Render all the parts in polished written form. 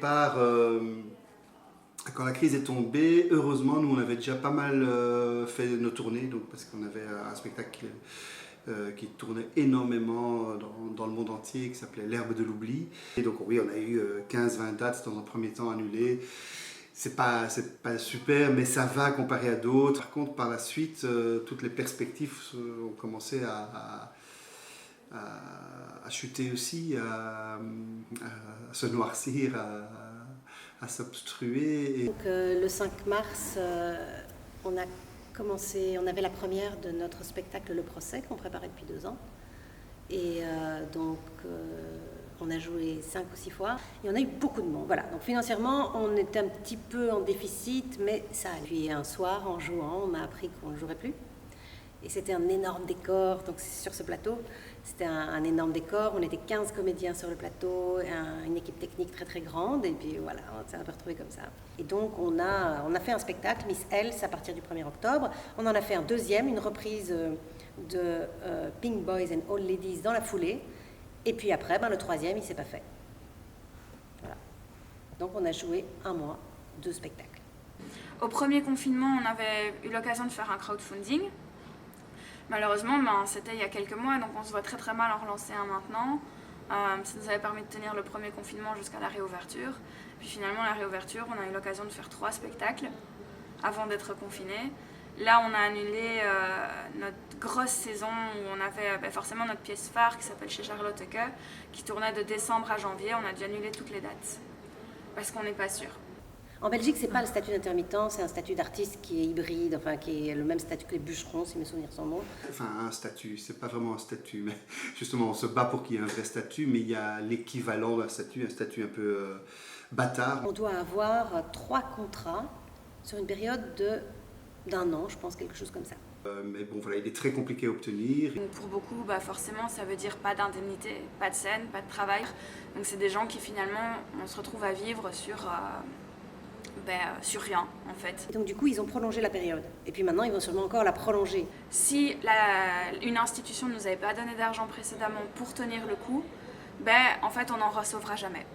départ, quand la crise est tombée, heureusement, nous on avait déjà pas mal fait nos tournées, donc, parce qu'on avait un spectacle qui tournait énormément dans le monde entier, qui s'appelait L'herbe de l'oubli. Et donc oui, on a eu 15-20 dates dans un premier temps annulées. C'est pas super, mais ça va comparé à d'autres. Par contre, par la suite, toutes les perspectives ont commencé à chuter aussi, à se noircir, à s'obstruer. Donc, le 5 mars, on avait la première de notre spectacle Le Procès qu'on préparait depuis 2 ans. Et donc, on a joué 5 ou 6 fois et on a eu beaucoup de monde. Voilà. Donc financièrement, on était un petit peu en déficit, mais ça a. Puis un soir, en jouant, on a appris qu'on ne jouerait plus. Et c'était un énorme décor, donc sur ce plateau, c'était un énorme décor. On était 15 comédiens sur le plateau, une équipe technique très très grande, et puis voilà, on s'est un peu retrouvés comme ça. Et donc on a fait un spectacle, Miss Else, à partir du 1er octobre. On en a fait un deuxième, une reprise de Pink Boys and Old Ladies dans la foulée. Et puis après, le troisième, il ne s'est pas fait. Voilà. Donc on a joué 1 mois, 2 spectacles. Au premier confinement, on avait eu l'occasion de faire un crowdfunding. Malheureusement, c'était il y a quelques mois, donc on se voit très très mal en relancer un maintenant. Ça nous avait permis de tenir le premier confinement jusqu'à la réouverture. Puis finalement, la réouverture, on a eu l'occasion de faire 3 spectacles avant d'être confinés. Là, on a annulé notre grosse saison où on avait forcément notre pièce phare qui s'appelle Chez Charlotte Hecke, qui tournait de décembre à janvier. On a dû annuler toutes les dates parce qu'on n'est pas sûr. En Belgique, c'est pas le statut d'intermittent, c'est un statut d'artiste qui est hybride, enfin qui est le même statut que les bûcherons, si mes souvenirs sont bons. Enfin, un statut, c'est pas vraiment un statut, mais justement, on se bat pour qu'il y ait un vrai statut, mais il y a l'équivalent d'un statut, un statut un peu bâtard. On doit avoir 3 contrats sur une période d'1 an, je pense, quelque chose comme ça. Mais bon, voilà, il est très compliqué à obtenir. Donc pour beaucoup, forcément, ça veut dire pas d'indemnité, pas de scène, pas de travail. Donc c'est des gens qui finalement, on se retrouve à vivre sur rien en fait. Et donc du coup, ils ont prolongé la période. Et puis maintenant, ils vont sûrement encore la prolonger. Si une institution ne nous avait pas donné d'argent précédemment pour tenir le coup, en fait, on n'en recevra jamais.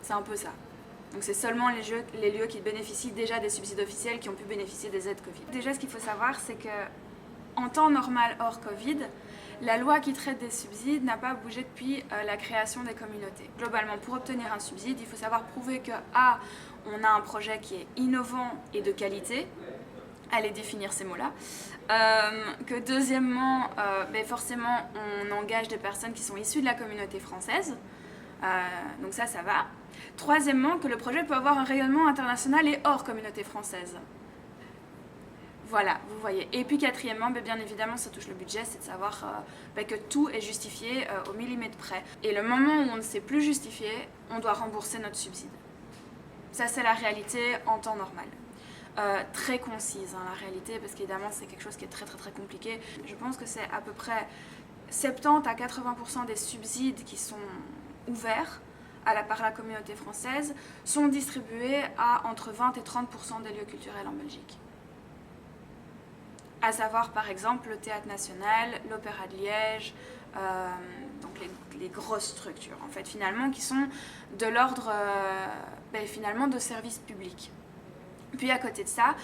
C'est un peu ça. Donc c'est seulement les lieux qui bénéficient déjà des subsides officiels qui ont pu bénéficier des aides Covid. Déjà, ce qu'il faut savoir, c'est que en temps normal hors Covid, la loi qui traite des subsides n'a pas bougé depuis la création des communautés. Globalement, pour obtenir un subside, il faut savoir prouver que A, on a un projet qui est innovant et de qualité, allez définir ces mots-là, que deuxièmement, forcément, on engage des personnes qui sont issues de la communauté française, donc ça va. Troisièmement, que le projet peut avoir un rayonnement international et hors communauté française. Voilà, vous voyez. Et puis quatrièmement, bien évidemment, ça touche le budget, c'est de savoir que tout est justifié au millimètre près. Et le moment où on ne sait plus justifier, on doit rembourser notre subside. Ça, c'est la réalité en temps normal. Très concise, la réalité, parce qu'évidemment, c'est quelque chose qui est très très très compliqué. Je pense que c'est à peu près 70 à 80% des subsides qui sont ouverts par la communauté française sont distribués à entre 20 et 30% des lieux culturels en Belgique. À savoir par exemple le Théâtre National, l'Opéra de Liège, donc les grosses structures en fait finalement qui sont de l'ordre finalement de services publics. Puis à côté de ça,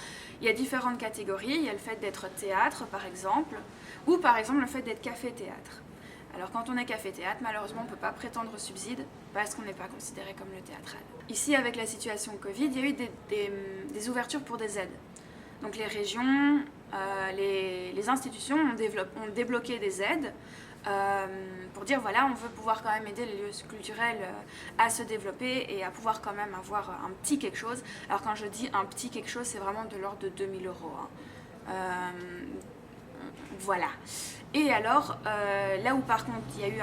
il y a différentes catégories, il y a le fait d'être théâtre par exemple, ou par exemple le fait d'être café-théâtre. Alors quand on est café-théâtre, malheureusement on ne peut pas prétendre au subside parce qu'on n'est pas considéré comme le théâtral. Ici avec la situation Covid, il y a eu des ouvertures pour des aides. Donc les régions, les institutions ont débloqué des aides pour dire voilà, on veut pouvoir quand même aider les lieux culturels à se développer et à pouvoir quand même avoir un petit quelque chose. Alors quand je dis un petit quelque chose, c'est vraiment de l'ordre de 2000 €. Voilà. Et alors, là où par contre il y a eu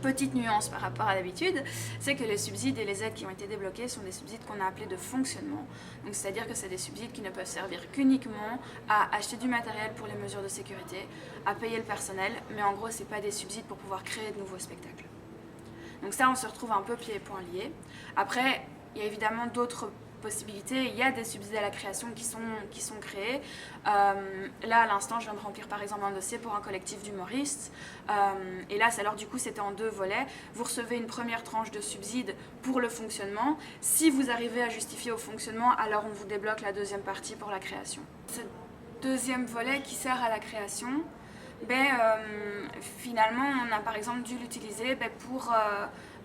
petite nuance par rapport à d'habitude, c'est que les subsides et les aides qui ont été débloqués sont des subsides qu'on a appelés de fonctionnement. Donc c'est-à-dire que c'est des subsides qui ne peuvent servir qu'uniquement à acheter du matériel pour les mesures de sécurité, à payer le personnel, mais en gros c'est pas des subsides pour pouvoir créer de nouveaux spectacles. Donc ça on se retrouve un peu pieds et poings liés. Après, il y a évidemment d'autres possibilités. Il y a des subsides à la création qui sont créés. Là, à l'instant, je viens de remplir par exemple un dossier pour un collectif d'humoristes. Et là, alors du coup, c'était en 2 volets. Vous recevez une première tranche de subsides pour le fonctionnement. Si vous arrivez à justifier au fonctionnement, alors on vous débloque la deuxième partie pour la création. Ce deuxième volet qui sert à la création, finalement, on a par exemple dû l'utiliser pour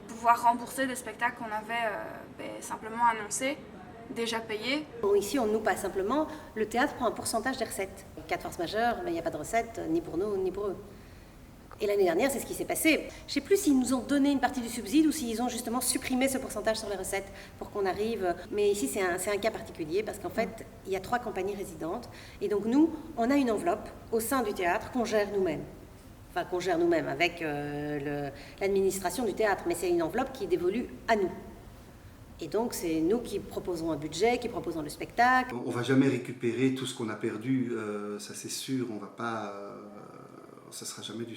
pouvoir rembourser des spectacles qu'on avait simplement annoncés, déjà payés. Bon, ici, on ne noue pas simplement, le théâtre prend un pourcentage des recettes. Cas de force majeure, mais il n'y a pas de recettes, ni pour nous, ni pour eux. Et l'année dernière, c'est ce qui s'est passé. Je ne sais plus s'ils nous ont donné une partie du subside ou s'ils ont justement supprimé ce pourcentage sur les recettes pour qu'on arrive. Mais ici, c'est un cas particulier parce qu'en fait, il y a 3 compagnies résidentes. Et donc nous, on a une enveloppe au sein du théâtre qu'on gère nous-mêmes. Enfin, qu'on gère nous-mêmes avec l'administration du théâtre. Mais c'est une enveloppe qui est dévolue à nous. Et donc, c'est nous qui proposons un budget, qui proposons le spectacle. On ne va jamais récupérer tout ce qu'on a perdu, ça c'est sûr. On va pas... ça ne sera jamais du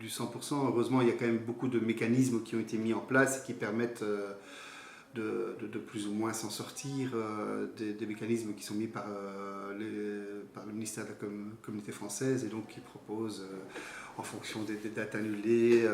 100%. Heureusement, il y a quand même beaucoup de mécanismes qui ont été mis en place et qui permettent de plus ou moins s'en sortir. Des mécanismes qui sont mis par le ministère de la Communauté française et donc qui proposent, en fonction des dates annulées,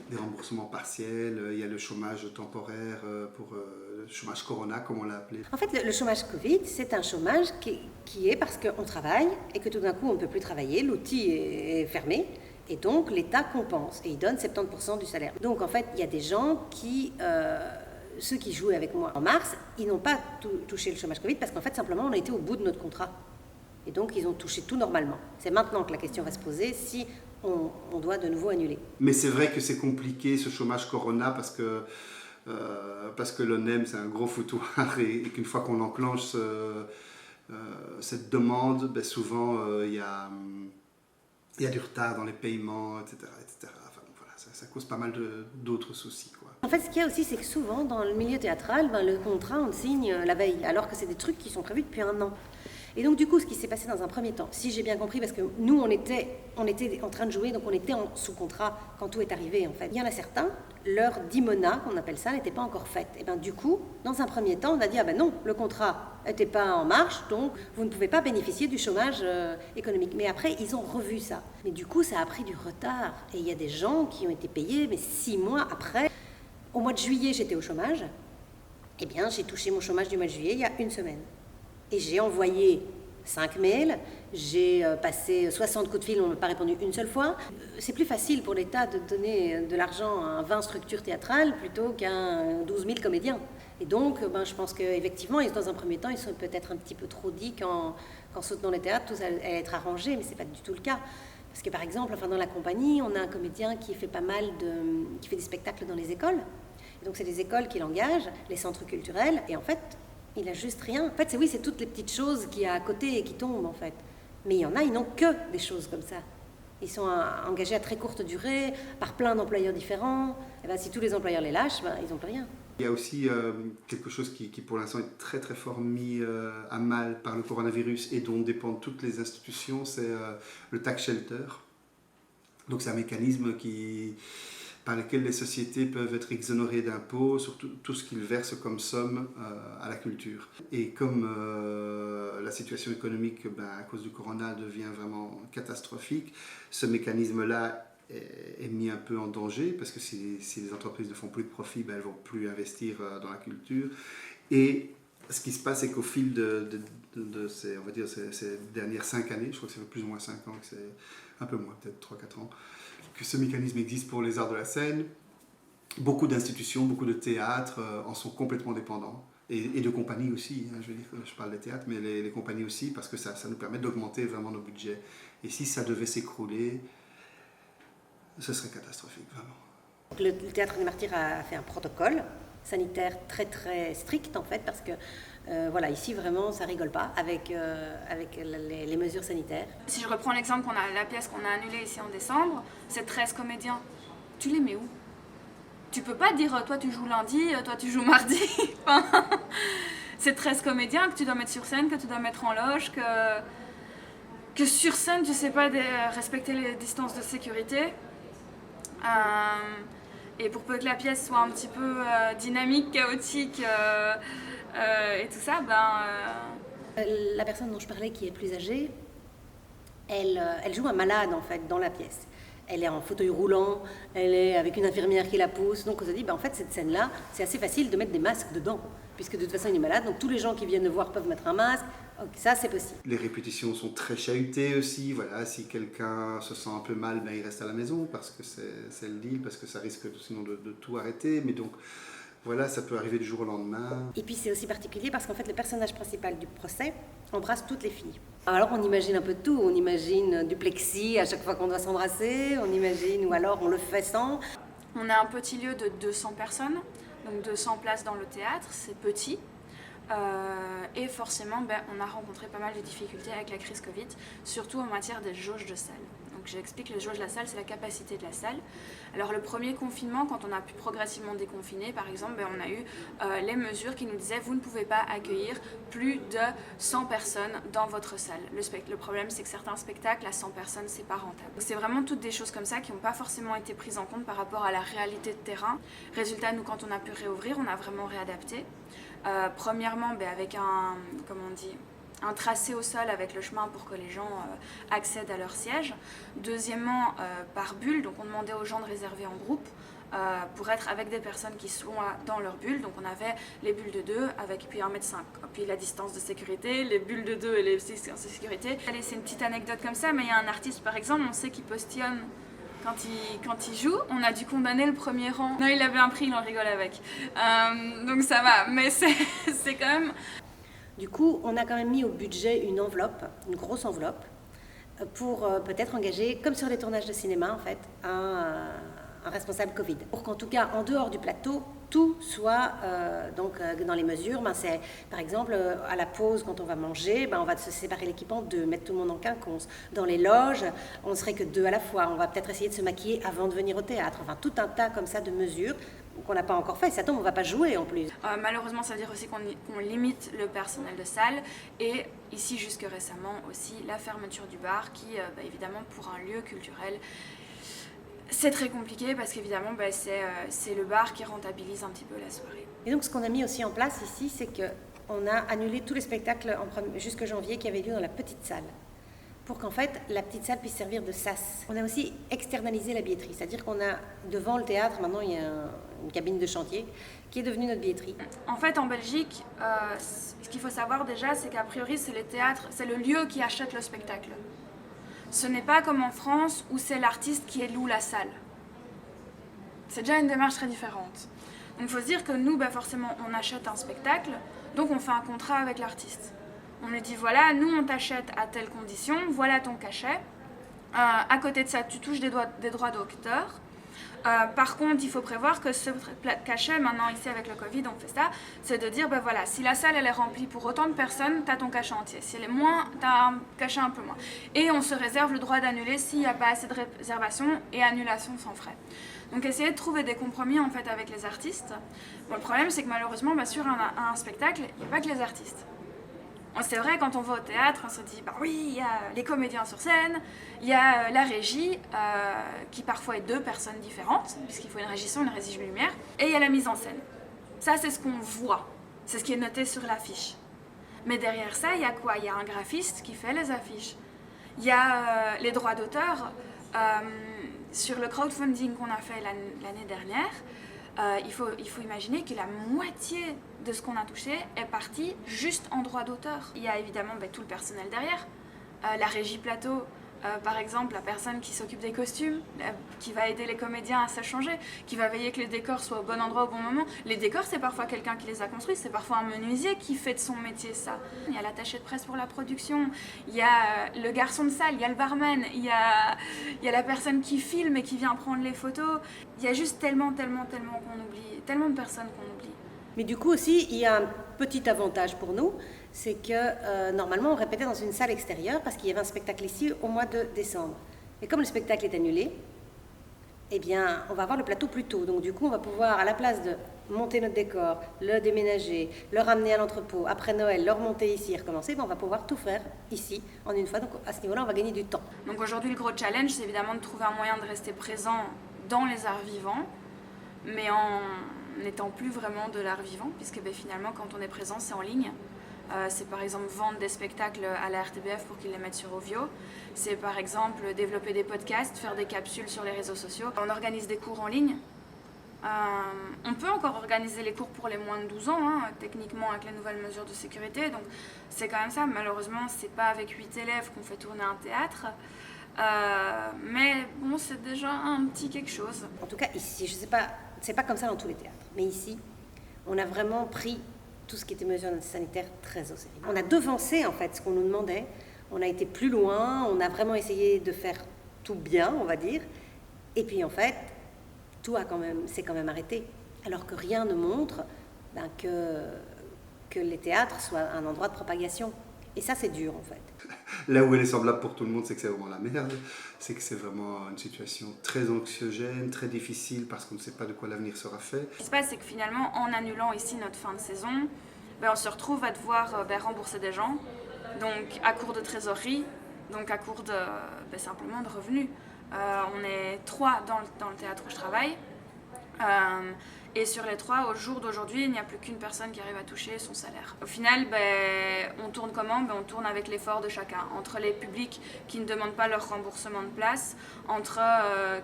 des remboursements partiels. Il y a le chômage temporaire pour le chômage Corona, comme on l'a appelé. En fait, le chômage Covid, c'est un chômage qui est parce qu'on travaille et que tout d'un coup, on ne peut plus travailler, l'outil est fermé, et donc l'État compense, et il donne 70% du salaire. Donc en fait, il y a des gens qui, ceux qui jouaient avec moi en mars, ils n'ont pas touché le chômage Covid parce qu'en fait, simplement, on a été au bout de notre contrat. Et donc, ils ont touché tout normalement. C'est maintenant que la question va se poser si on doit de nouveau annuler. Mais c'est vrai que c'est compliqué, ce chômage Corona, parce que l'ONEM, c'est un gros foutoir et qu'une fois qu'on enclenche cette demande, souvent, il y a du retard dans les paiements, etc. Enfin, voilà, ça cause pas mal d'autres soucis, quoi. En fait, ce qu'il y a aussi, c'est que souvent, dans le milieu théâtral, le contrat, on le signe la veille, alors que c'est des trucs qui sont prévus depuis 1 an. Et donc, du coup, ce qui s'est passé dans un premier temps, si j'ai bien compris, parce que nous, on était en train de jouer, donc on était sous contrat quand tout est arrivé, en fait. Il y en a certains, leur dimona, qu'on appelle ça, n'était pas encore faite. Et bien, du coup, dans un premier temps, on a dit, non, le contrat n'était pas en marche, donc vous ne pouvez pas bénéficier du chômage économique. Mais après, ils ont revu ça. Mais du coup, ça a pris du retard. Et il y a des gens qui ont été payés, mais 6 mois après. Au mois de juillet, j'étais au chômage. Eh bien, j'ai touché mon chômage du mois de juillet il y a 1 semaine. Et j'ai envoyé 5 mails, j'ai passé 60 coups de fil, on ne m'a pas répondu une seule fois. C'est plus facile pour l'État de donner de l'argent à 20 structures théâtrales plutôt qu'à 12 000 comédiens. Et donc, je pense qu'effectivement, dans un premier temps, ils sont peut-être un petit peu trop dit qu'en soutenant les théâtres, tout allait être arrangé, mais ce n'est pas du tout le cas. Parce que par exemple, dans la compagnie, on a un comédien qui fait qui fait des spectacles dans les écoles. Et donc c'est les écoles qui l'engagent, les centres culturels, et en fait, il n'a juste rien. En fait, c'est toutes les petites choses qu'il y a à côté et qui tombent, en fait. Mais il y en a, ils n'ont que des choses comme ça. Ils sont engagés à très courte durée, par plein d'employeurs différents. Et si tous les employeurs les lâchent, ils n'ont plus rien. Il y a aussi quelque chose qui pour l'instant est très très fort mis à mal par le coronavirus et dont dépendent toutes les institutions, c'est le tax shelter. Donc c'est un mécanisme par lequel les sociétés peuvent être exonérées d'impôts sur tout ce qu'ils versent comme somme à la culture. Et comme la situation économique à cause du corona devient vraiment catastrophique, ce mécanisme-là est mis un peu en danger parce que si les entreprises ne font plus de profit, elles ne vont plus investir dans la culture. Et ce qui se passe, c'est qu'au fil de ces dernières 5 années, je crois que ça fait plus ou moins 5 ans, que c'est un peu moins, peut-être 3-4 ans, que ce mécanisme existe pour les arts de la scène. Beaucoup d'institutions, beaucoup de théâtres en sont complètement dépendants. Et de compagnies aussi, je parle des théâtres, mais les compagnies aussi, parce que ça nous permet d'augmenter vraiment nos budgets. Et si ça devait s'écrouler, ce serait catastrophique, vraiment. Le Théâtre des Martyrs a fait un protocole sanitaire très très strict, en fait, parce que ici vraiment ça rigole pas avec les mesures sanitaires. Si je reprends l'exemple la pièce qu'on a annulée ici en décembre, c'est 13 comédiens. Tu les mets où? Tu peux pas dire toi tu joues lundi, toi tu joues mardi. C'est 13 comédiens que tu dois mettre sur scène, que tu dois mettre en loge, que sur scène tu sais pas respecter les distances de sécurité. Et pour peu que la pièce soit un petit peu dynamique, chaotique, et tout ça, La personne dont je parlais qui est plus âgée, elle joue un malade en fait dans la pièce. Elle est en fauteuil roulant, elle est avec une infirmière qui la pousse. Donc on se dit, en fait, cette scène-là, c'est assez facile de mettre des masques dedans, puisque de toute façon, il est malade. Donc tous les gens qui viennent le voir peuvent mettre un masque. Donc, ça, c'est possible. Les répétitions sont très chahutées aussi. Voilà, si quelqu'un se sent un peu mal, il reste à la maison parce que c'est le deal, parce que ça risque sinon de tout arrêter. Mais donc, voilà, ça peut arriver du jour au lendemain. Et puis c'est aussi particulier parce qu'en fait, le personnage principal du procès embrasse toutes les filles. Alors on imagine un peu de tout, on imagine du plexi à chaque fois qu'on doit s'embrasser, on imagine, ou alors on le fait sans. On a un petit lieu de 200 personnes, donc 200 places dans le théâtre, c'est petit. Et forcément, on a rencontré pas mal de difficultés avec la crise Covid, surtout en matière des jauges de salle. Donc j'explique, les jauges de la salle, c'est la capacité de la salle. Alors le premier confinement, quand on a pu progressivement déconfiner, par exemple, on a eu les mesures qui nous disaient vous ne pouvez pas accueillir plus de 100 personnes dans votre salle. Le problème, c'est que certains spectacles à 100 personnes, c'est pas rentable. C'est vraiment toutes des choses comme ça qui n'ont pas forcément été prises en compte par rapport à la réalité de terrain. Résultat, nous, quand on a pu réouvrir, on a vraiment réadapté. Premièrement, avec un tracé au sol avec le chemin pour que les gens accèdent à leur siège. Deuxièmement, par bulle, donc on demandait aux gens de réserver en groupe pour être avec des personnes qui sont dans leur bulle. Donc on avait les bulles de 2 avec puis 1,5 m, puis la distance de sécurité, les bulles de 2 et les distances de sécurité. Allez, c'est une petite anecdote comme ça, mais il y a un artiste par exemple, on sait qu'il postillonne. Quand il joue, on a dû condamner le premier rang. Non, il avait un prix, il en rigole avec. Donc ça va, mais c'est quand même... Du coup, on a quand même mis au budget une enveloppe, une grosse enveloppe, pour peut-être engager, comme sur les tournages de cinéma en fait, un responsable Covid. Pour qu'en tout cas, en dehors du plateau, tout soit dans les mesures. C'est, par exemple, à la pause, quand on va manger, on va se séparer l'équipement, de mettre tout le monde en quinconce. Dans les loges, on ne serait que 2 à la fois. On va peut-être essayer de se maquiller avant de venir au théâtre. Enfin, tout un tas comme ça de mesures qu'on n'a pas encore fait. Ça tombe, on ne va pas jouer en plus. Malheureusement, ça veut dire aussi qu'on limite le personnel de salle. Et ici, jusque récemment aussi, la fermeture du bar qui, évidemment, pour un lieu culturel, c'est très compliqué parce qu'évidemment, c'est le bar qui rentabilise un petit peu la soirée. Et donc, ce qu'on a mis aussi en place ici, c'est qu'on a annulé tous les spectacles jusqu'en janvier qui avaient lieu dans la petite salle, pour qu'en fait, la petite salle puisse servir de sas. On a aussi externalisé la billetterie, c'est-à-dire qu'on a, devant le théâtre, maintenant, il y a une cabine de chantier qui est devenue notre billetterie. En fait, en Belgique, ce qu'il faut savoir déjà, c'est qu'a priori, c'est les théâtres, c'est le lieu qui achète le spectacle. Ce n'est pas comme en France où c'est l'artiste qui loue la salle. C'est déjà une démarche très différente. Donc il faut se dire que nous, forcément, on achète un spectacle, donc on fait un contrat avec l'artiste. On lui dit voilà, nous on t'achète à telle condition, voilà ton cachet. À côté de ça, tu touches des droits d'auteur. Par contre, il faut prévoir que ce cachet, maintenant ici avec le Covid, on fait ça, c'est de dire, voilà, si la salle elle est remplie pour autant de personnes, tu as ton cachet entier. Si elle est moins, tu as un cachet un peu moins. Et on se réserve le droit d'annuler s'il n'y a pas assez de réservation et annulation sans frais. Donc essayer de trouver des compromis en fait avec les artistes. Bon, le problème c'est que malheureusement, sur un spectacle, il n'y a pas que les artistes. C'est vrai, quand on va au théâtre, on se dit, oui, il y a les comédiens sur scène, il y a la régie, qui parfois est 2 personnes différentes, puisqu'il faut une régie son, une régie lumière, et il y a la mise en scène. Ça, c'est ce qu'on voit, c'est ce qui est noté sur l'affiche. Mais derrière ça, il y a quoi? Il y a un graphiste qui fait les affiches. Il y a les droits d'auteur. Sur le crowdfunding qu'on a fait l'année dernière, il faut imaginer que la moitié de ce qu'on a touché est parti juste en droit d'auteur. Il y a évidemment tout le personnel derrière, la régie plateau, par exemple la personne qui s'occupe des costumes, qui va aider les comédiens à se changer, qui va veiller que les décors soient au bon endroit au bon moment. Les décors, c'est parfois quelqu'un qui les a construits, c'est parfois un menuisier qui fait de son métier ça. Il y a l'attaché de presse pour la production, il y a le garçon de salle, il y a le barman, il y a la personne qui filme et qui vient prendre les photos. Il y a juste tellement qu'on oublie, tellement de personnes qu'on oublie. Mais du coup aussi, il y a un petit avantage pour nous, c'est que normalement on répétait dans une salle extérieure parce qu'il y avait un spectacle ici au mois de décembre. Et comme le spectacle est annulé, on va avoir le plateau plus tôt. Donc du coup, on va pouvoir, à la place de monter notre décor, le déménager, le ramener à l'entrepôt, après Noël, le remonter ici et recommencer, on va pouvoir tout faire ici en une fois. Donc à ce niveau-là, on va gagner du temps. Donc aujourd'hui, le gros challenge, c'est évidemment de trouver un moyen de rester présent dans les arts vivants, mais n'étant plus vraiment de l'art vivant, puisque finalement quand on est présent c'est en ligne. C'est par exemple vendre des spectacles à la RTBF pour qu'ils les mettent sur Ovio. C'est par exemple développer des podcasts, faire des capsules sur les réseaux sociaux. On organise des cours en ligne. On peut encore organiser les cours pour les moins de 12 ans, hein, techniquement avec les nouvelles mesures de sécurité. Donc c'est quand même ça. Malheureusement, c'est pas avec 8 élèves qu'on fait tourner un théâtre. Mais bon, c'est déjà un petit quelque chose. En tout cas, ici, je sais pas, c'est pas comme ça dans tous les théâtres. Mais ici, on a vraiment pris tout ce qui était mesures sanitaires très au sérieux. On a devancé en fait ce qu'on nous demandait, on a été plus loin, on a vraiment essayé de faire tout bien, on va dire, et puis en fait, tout s'est quand même arrêté, alors que rien ne montre que les théâtres soient un endroit de propagation. Et ça, c'est dur en fait. Là où elle est semblable pour tout le monde, c'est que c'est vraiment la merde. C'est que c'est vraiment une situation très anxiogène, très difficile, parce qu'on ne sait pas de quoi l'avenir sera fait. Ce qui se passe, c'est que finalement, en annulant ici notre fin de saison, on se retrouve à devoir rembourser des gens, donc à court de trésorerie, donc à court de simplement de revenus. On est 3 dans le théâtre où je travaille. Et sur les 3, au jour d'aujourd'hui, il n'y a plus qu'une personne qui arrive à toucher son salaire. Au final, on tourne comment ? On tourne avec l'effort de chacun. Entre les publics qui ne demandent pas leur remboursement de place, entre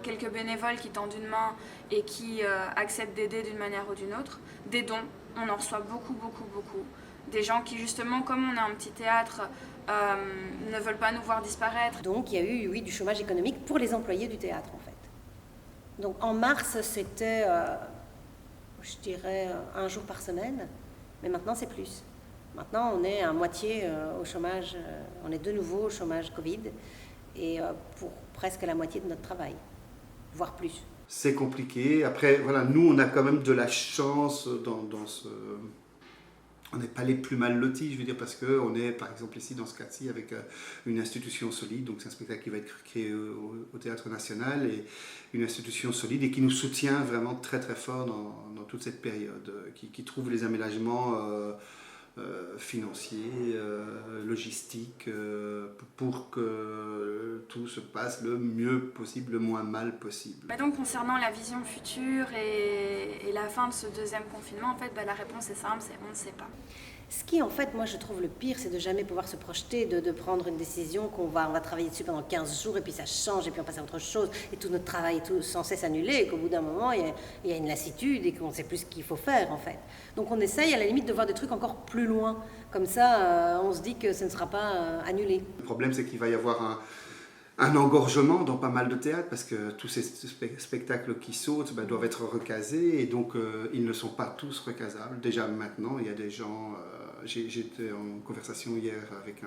quelques bénévoles qui tendent une main et qui acceptent d'aider d'une manière ou d'une autre, des dons, on en reçoit beaucoup, beaucoup, beaucoup. Des gens qui justement, comme on est un petit théâtre, ne veulent pas nous voir disparaître. Donc il y a eu, oui, du chômage économique pour les employés du théâtre en fait. Donc en mars, c'était... je dirais 1 jour par semaine, mais maintenant c'est plus. Maintenant on est à moitié au chômage, on est de nouveau au chômage Covid et pour presque la moitié de notre travail, voire plus. C'est compliqué. Après, voilà, nous on a quand même de la chance dans ce... On n'est pas les plus mal lotis, je veux dire, parce qu'on est par exemple ici dans ce cas-ci avec une institution solide, donc c'est un spectacle qui va être créé au Théâtre National, et une institution solide et qui nous soutient vraiment très très fort dans toute cette période, qui trouve les aménagements financiers, logistiques, pour que tout se passe le mieux possible, le moins mal possible. Donc concernant la vision future et la fin de ce deuxième confinement, en fait, la réponse est simple, c'est on ne sait pas. Ce qui, en fait, moi, je trouve le pire, c'est de jamais pouvoir se projeter, de prendre une décision qu'on va travailler dessus pendant 15 jours, et puis ça change, et puis on passe à autre chose, et tout notre travail est tout sans cesse annulé, et qu'au bout d'un moment, il y a une lassitude, et qu'on ne sait plus ce qu'il faut faire, en fait. Donc on essaye, à la limite, de voir des trucs encore plus loin. Comme ça, on se dit que ce ne sera pas annulé. Le problème, c'est qu'il va y avoir un engorgement dans pas mal de théâtres, parce que tous ces spectacles qui sautent doivent être recasés, et donc ils ne sont pas tous recasables. Déjà maintenant, il y a des gens... J'étais en conversation hier avec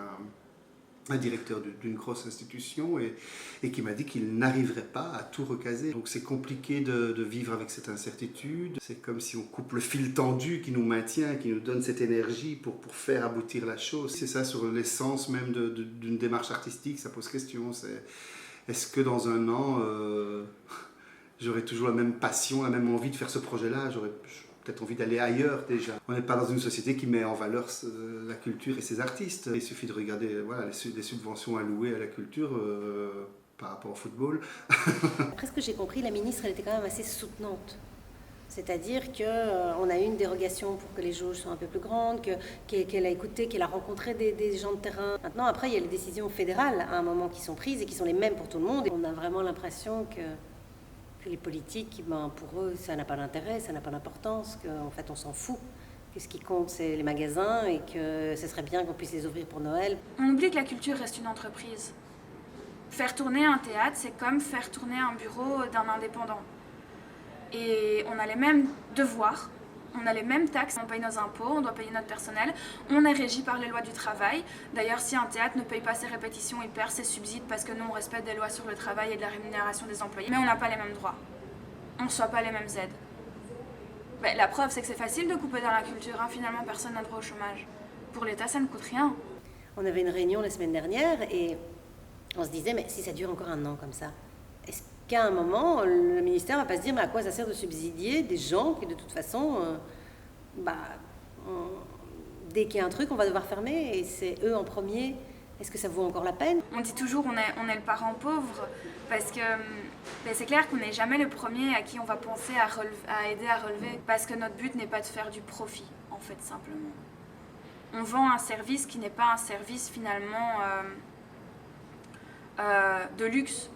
un directeur d'une grosse institution et qui m'a dit qu'il n'arriverait pas à tout recaser. Donc c'est compliqué de vivre avec cette incertitude. C'est comme si on coupe le fil tendu qui nous maintient, qui nous donne cette énergie pour faire aboutir la chose. C'est ça, sur l'essence même d'une démarche artistique, ça pose question. Est-ce que dans un an, j'aurai toujours la même passion, la même envie de faire ce projet-là ? J'aurais peut-être envie d'aller ailleurs déjà. On n'est pas dans une société qui met en valeur la culture et ses artistes. Il suffit de regarder les subventions allouées à la culture par rapport au football. Après ce que j'ai compris, la ministre, elle était quand même assez soutenante. C'est-à-dire qu'on a eu une dérogation pour que les jauges soient un peu plus grandes, qu'elle a écouté, qu'elle a rencontré des gens de terrain. Maintenant, après, il y a les décisions fédérales à un moment qui sont prises et qui sont les mêmes pour tout le monde. Et on a vraiment l'impression que les politiques, pour eux, ça n'a pas d'intérêt, ça n'a pas d'importance, qu'en fait, on s'en fout. Que ce qui compte, c'est les magasins et que ce serait bien qu'on puisse les ouvrir pour Noël. On oublie que la culture reste une entreprise. Faire tourner un théâtre, c'est comme faire tourner un bureau d'un indépendant. Et on a les mêmes devoirs, on a les mêmes taxes, on paye nos impôts, on doit payer notre personnel, on est régi par les lois du travail. D'ailleurs, si un théâtre ne paye pas ses répétitions, il perd ses subsides parce que nous, on respecte des lois sur le travail et de la rémunération des employés. Mais on n'a pas les mêmes droits, on ne reçoit pas les mêmes aides. La preuve, c'est que c'est facile de couper dans la culture, finalement, personne n'a droit au chômage. Pour l'État, ça ne coûte rien. On avait une réunion la semaine dernière et on se disait, mais si ça dure encore 1 an comme ça, est-ce qu'à un moment, le ministère ne va pas se dire, mais à quoi ça sert de subsidier des gens qui, de toute façon, dès qu'il y a un truc, on va devoir fermer, et c'est eux en premier Est-ce que ça vaut encore la peine? On dit toujours on est le parent pauvre parce que c'est clair qu'on n'est jamais le premier à qui on va penser à aider à relever parce que notre but n'est pas de faire du profit, en fait, simplement. On vend un service qui n'est pas un service finalement de luxe,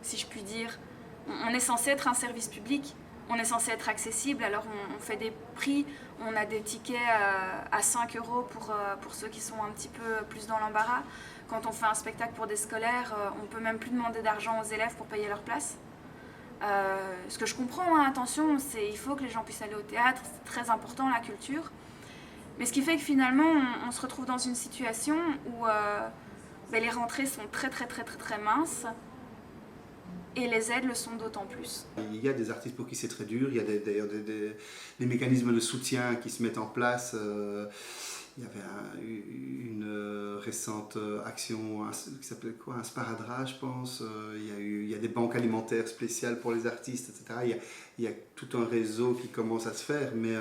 si je puis dire. On est censé être un service public, on est censé être accessible, alors on fait des prix, on a des tickets à 5 € pour ceux qui sont un petit peu plus dans l'embarras. Quand on fait un spectacle pour des scolaires, on peut même plus demander d'argent aux élèves pour payer leur place. Ce que je comprends, hein, attention, il faut que les gens puissent aller au théâtre, c'est très important la culture. Mais ce qui fait que finalement, on se retrouve dans une situation où les rentrées sont très minces et les aides le sont d'autant plus. Il y a des artistes pour qui c'est très dur, il y a d'ailleurs des mécanismes de soutien qui se mettent en place. Il y avait une récente action qui s'appelait quoi, un sparadrap, je pense. Il y a des banques alimentaires spéciales pour les artistes, etc. Il y a tout un réseau qui commence à se faire, mais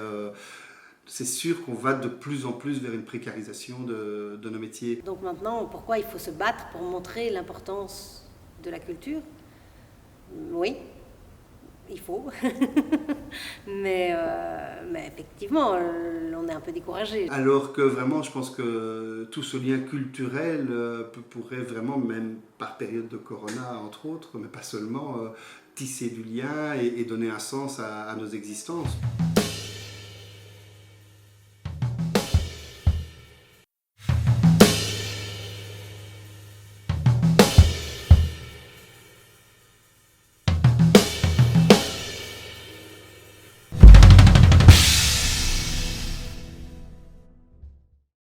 c'est sûr qu'on va de plus en plus vers une précarisation de nos métiers. Donc maintenant, pourquoi il faut se battre pour montrer l'importance de la culture? Oui, il faut. mais effectivement, on est un peu découragé. Alors que vraiment, je pense que tout ce lien culturel pourrait vraiment, même par période de corona, entre autres, mais pas seulement, tisser du lien et donner un sens à nos existences.